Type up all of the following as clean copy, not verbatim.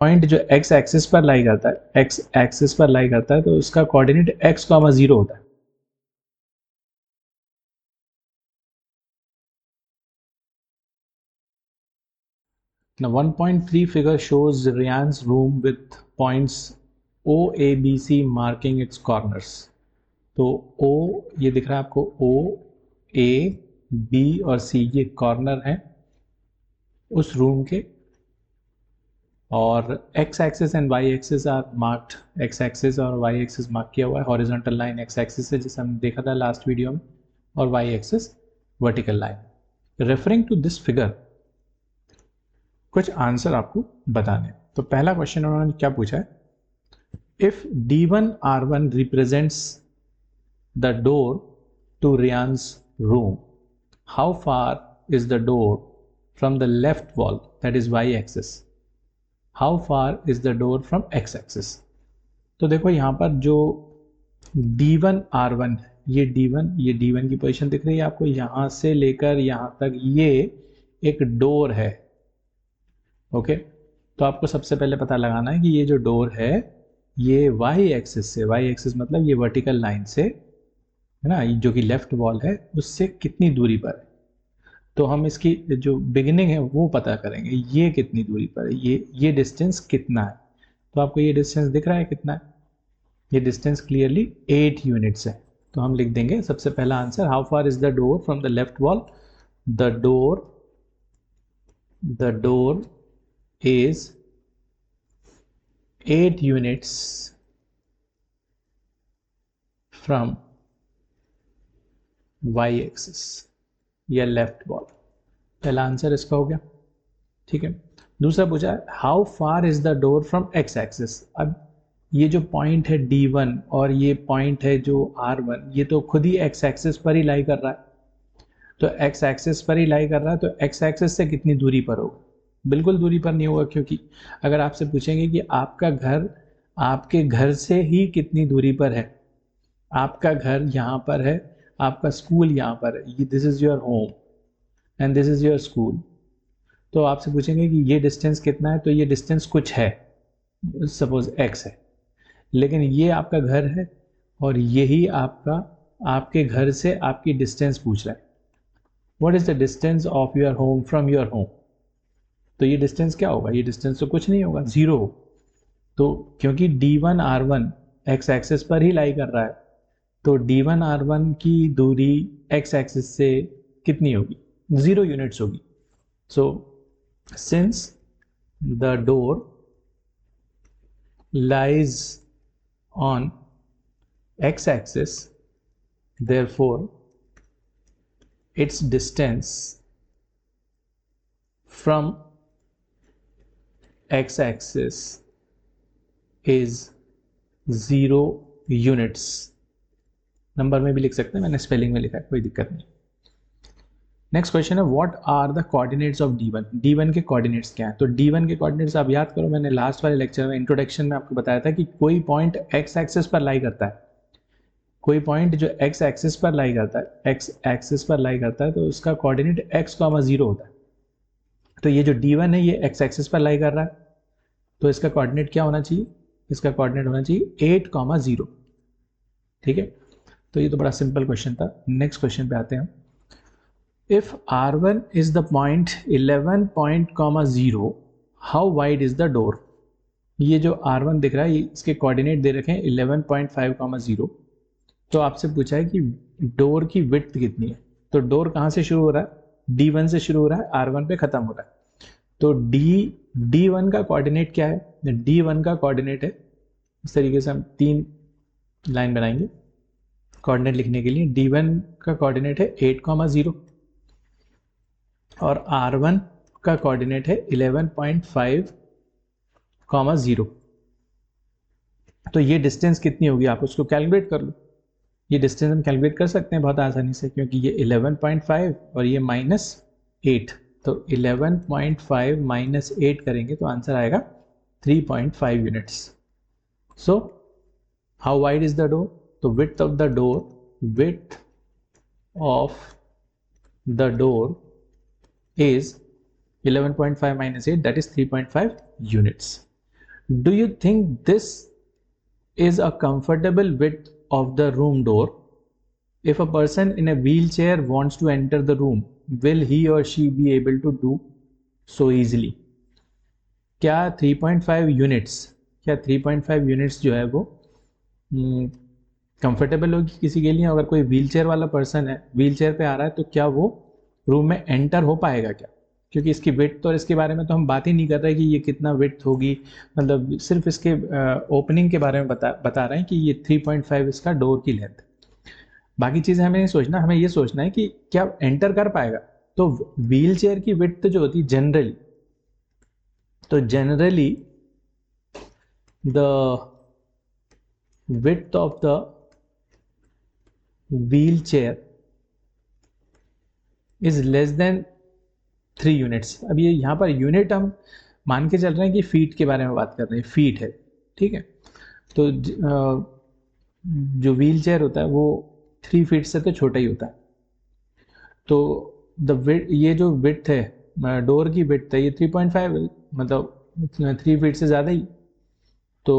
Point जो x axis पर लाई करता है, एक्स एक्सिस पर लाई करता है, तो उसका कोऑर्डिनेट एक्स कॉमा 0 होता है। Now 1.3 figure shows Ryan's room with points O, A, B, C marking its corners. तो O ये दिख रहा है आपको, O, A, B और C ये कॉर्नर हैं उस रूम के, और x axis and y axis are marked, x axis और y एक्सिस मार्क किया हुआ है, हॉरिजॉन्टल लाइन x एक्सिस है जिसे हमने देखा था लास्ट वीडियो में, और y axis vertical line. Referring to this figure कुछ आंसर आपको बताने। तो पहला क्वेश्चन उन्होंने क्या पूछा है, if D1R1 represents the door to Ryan's room, how far is the door from the left wall, that is y axis, how far is the door from x axis. तो देखो यहाँ पर जो D1R1, ये D1 की position दिख रही है आपको, यहाँ से लेकर यहाँ तक ये एक डोर है। ओके, तो आपको सबसे पहले पता लगाना है कि ये जो डोर है ये y एक्सिस से, y एक्सिस मतलब ये वर्टिकल लाइन से है ना, जो कि लेफ्ट वॉल है उससे कितनी दूरी पर है। तो हम इसकी जो बिगिनिंग है वो पता करेंगे, ये कितनी दूरी पर है, ये डिस्टेंस कितना है। तो आपको ये डिस्टेंस दिख रहा है कितना है, ये डिस्टेंस क्लियरली 8 यूनिट्स है। तो हम लिख देंगे सबसे पहला answer, how far is the door from the left wall, the door is 8 units from y axis या लेफ्ट वॉल। पहला आंसर इसका हो गया, ठीक है। दूसरा पूछा है how far is the door from x axis. अब ये जो पॉइंट है D1 और ये पॉइंट है जो R1, ये तो खुद ही x एक्सिस पर ही लाई कर रहा है, तो x एक्सिस पर ही लाई कर रहा है, तो x एक्सिस से कितनी दूरी पर होगा, बिल्कुल दूरी पर नहीं होगा, क्योंकि अगर आपसे पूछेंगे कि आपका घर आपके घर से ही कितनी दूरी पर है, आपका घर यहाँ पर है, आपका स्कूल यहाँ पर है, this is your home and this is your school, तो आपसे पूछेंगे कि ये डिस्टेंस कितना है, तो ये डिस्टेंस कुछ है, सपोज x है, लेकिन ये आपका घर है और यही आपका, आपके घर से आपकी डिस्टेंस पूछ रहा है, what is the distance of your home from your home. तो ये डिस्टेंस क्या होगा, ये डिस्टेंस तो कुछ नहीं होगा, 0। तो क्योंकि D1R1 x एक्सिस पर ही लाई कर रहा है, तो D1R1 की दूरी x एक्सिस से कितनी होगी, 0 यूनिट्स होगी। So since the door lies on x axis, therefore its distance from x axis is 0 units। Number में भी लिख सकते हैं, मैंने स्पेलिंग में लिखा है, कोई दिक्कत नहीं। नेक्स्ट क्वेश्चन है what are the coordinates of D1। D1 के कोऑर्डिनेट्स क्या है, तो D1 के कोऑर्डिनेट्स आप याद करो, मैंने लास्ट वाले लेक्चर में इंट्रोडक्शन में आपको बताया था कि कोई पॉइंट x एक्सिस पर लाई करता है, कोई पॉइंट जो x एक्सिस पर लाई करता है, x एक्सिस पर लाई करता है, तो उसका कोऑर्डिनेट x कॉमा 0 होता है। तो ये जो D1 है ये x एक्सिस पर लाई कर रहा है, तो इसका कोऑर्डिनेट क्या होना चाहिए, इसका कोऑर्डिनेट होना चाहिए 8 कॉमा 0, ठीक है। तो ये तो बड़ा सिंपल क्वेश्चन था। नेक्स्ट क्वेश्चन पे आते हैं हम, if R1 is the point 11 point comma 0, how wide is the door. ये जो R1 दिख रहा है, इसके कोऑर्डिनेट दे रखे हैं 11.5 कॉमा 0, तो आपसे पूछा है कि डोर की विड्थ कितनी है। तो डोर कहाँ से शुरू हो रहा है, D1 से शुरू हो रहा है, R1 पे खत्म हो रहा है, तो D1 का कोऑर्डिनेट क्या है, D1 का कोऑर्डिनेट है, इस तरीके से हम 3 लाइन बनाएंगे कोऑर्डिनेट लिखने के लिए। D1 का कोऑर्डिनेट है 8 कॉमा 0 और R1 का कोऑर्डिनेट है 11.5 कॉमा 0। तो ये डिस्टेंस कितनी होगी, आप उसको कैलकुलेट कर लो। ये डिस्टेंस हम कैलकुलेट कर सकते हैं बहुत आसानी से, क्योंकि ये 11.5 और ये -8, तो 11.5 -8 करेंगे तो आंसर आएगा 3.5 units. So how wide is the door, तो width of the door, width of the door is 11.5 minus 8, that is 3.5 units. Do you think this is a comfortable width of the room door? If a person in a wheelchair wants to enter the room, will he or she be able to do so easily? क्या 3.5 units, क्या 3.5 units जो है वो comfortable होगी किसी के लिए? अगर कोई व्हीलचेयर वाला पर्सन है, व्हीलचेयर पे आ रहा है, तो क्या वो रूम में एंटर हो पाएगा क्या? क्योंकि इसकी विड्थ और इसके बारे में तो हम बात ही नहीं कर रहे कि ये कितना विड्थ होगी, मतलब सिर्फ इसके ओपनिंग के बारे में बता रहे हैं कि ये 3.5 इसका डोर की लेंथ। बाकी चीज़ें हमें नहीं सोचना, हमें ये सोचना है कि क्या एंटर कर पाएगा। तो व्हील चेयर की विड्थ जो होती है जनरली, तो generally the width of the wheel chair is less than 3 units. अब ये यहाँ पर यूनिट हम मान के चल रहे हैं कि फीट के बारे में बात कर रहे हैं, फीट है, ठीक है। तो जो व्हील चेयर होता है वो 3 फीट से तो छोटा ही होता है। तो ये जो विड्थ है, डोर की विड्थ है, ये 3.5, मतलब 3 फीट से ज़्यादा ही। तो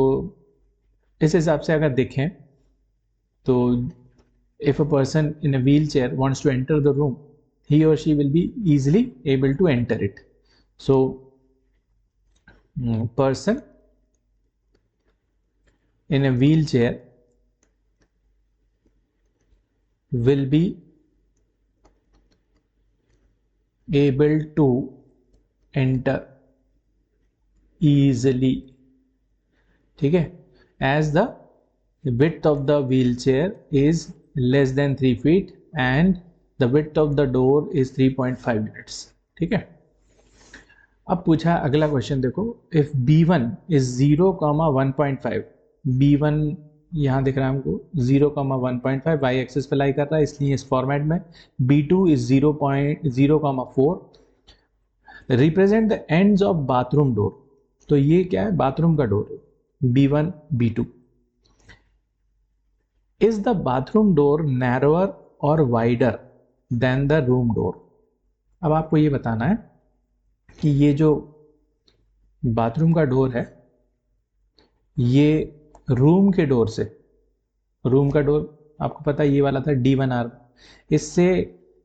इस हिसाब से अगर देखें तो if a person in a wheel chair wants to enter the room, he or she will be easily able to enter it. So person in a wheelchair will be able to enter easily, ठीक है, as the width of the wheelchair is less than 3 feet and the width of the door is 3.5 units, ठीक है। अब पूछा अगला question, देखो, if b1 is 0,1.5, b1 यहाँ दिख रहा है हमको 0,1.5 वाई एक्सिस पे लाई कर रहा है, इसलिए इस फॉर्मेट में। b2 is 0.0,4, represent the ends of bathroom door. तो ये क्या है? बाथरूम का डोर है, b1 b2। Is the bathroom door narrower or wider than the room door? अब आपको ये बताना है कि ये जो बाथरूम का डोर है, ये रूम के डोर से, रूम का डोर आपको पता है ये वाला था D1R, इससे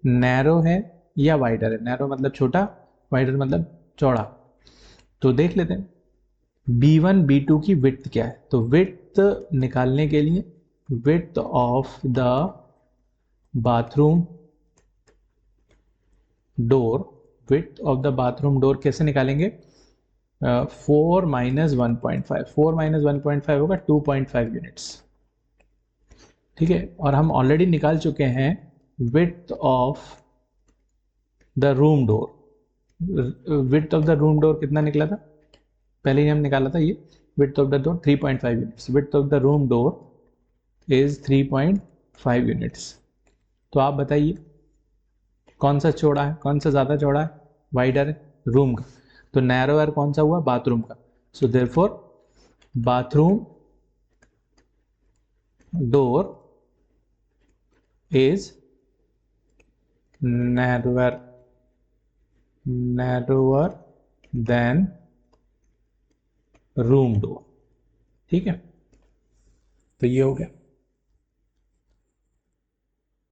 नैरो है या वाइडर है? नैरो मतलब छोटा, वाइडर मतलब चौड़ा। तो देख लेते हैं B1 B2 की विड्थ क्या है। तो विड्थ निकालने के लिए width of the bathroom door, width of the bathroom door कैसे निकालेंगे? 4 माइनस 1.5, 4 माइनस 1.5 होगा 2.5 यूनिट्स, ठीक है। और हम ऑलरेडी निकाल चुके हैं width of the room door. Width of the room door कितना निकला था? पहले ही हम निकाला था ये, width of the door 3.5 units. Width of the room door is 3.5 units. तो आप बताइए कौन सा चौड़ा है, कौन सा ज़्यादा चौड़ा है? वाइडर है, रूम का। तो नैरोअर कौन सा हुआ? बाथरूम का। So therefore bathroom door is narrower than room door, ठीक है। तो ये हो गया।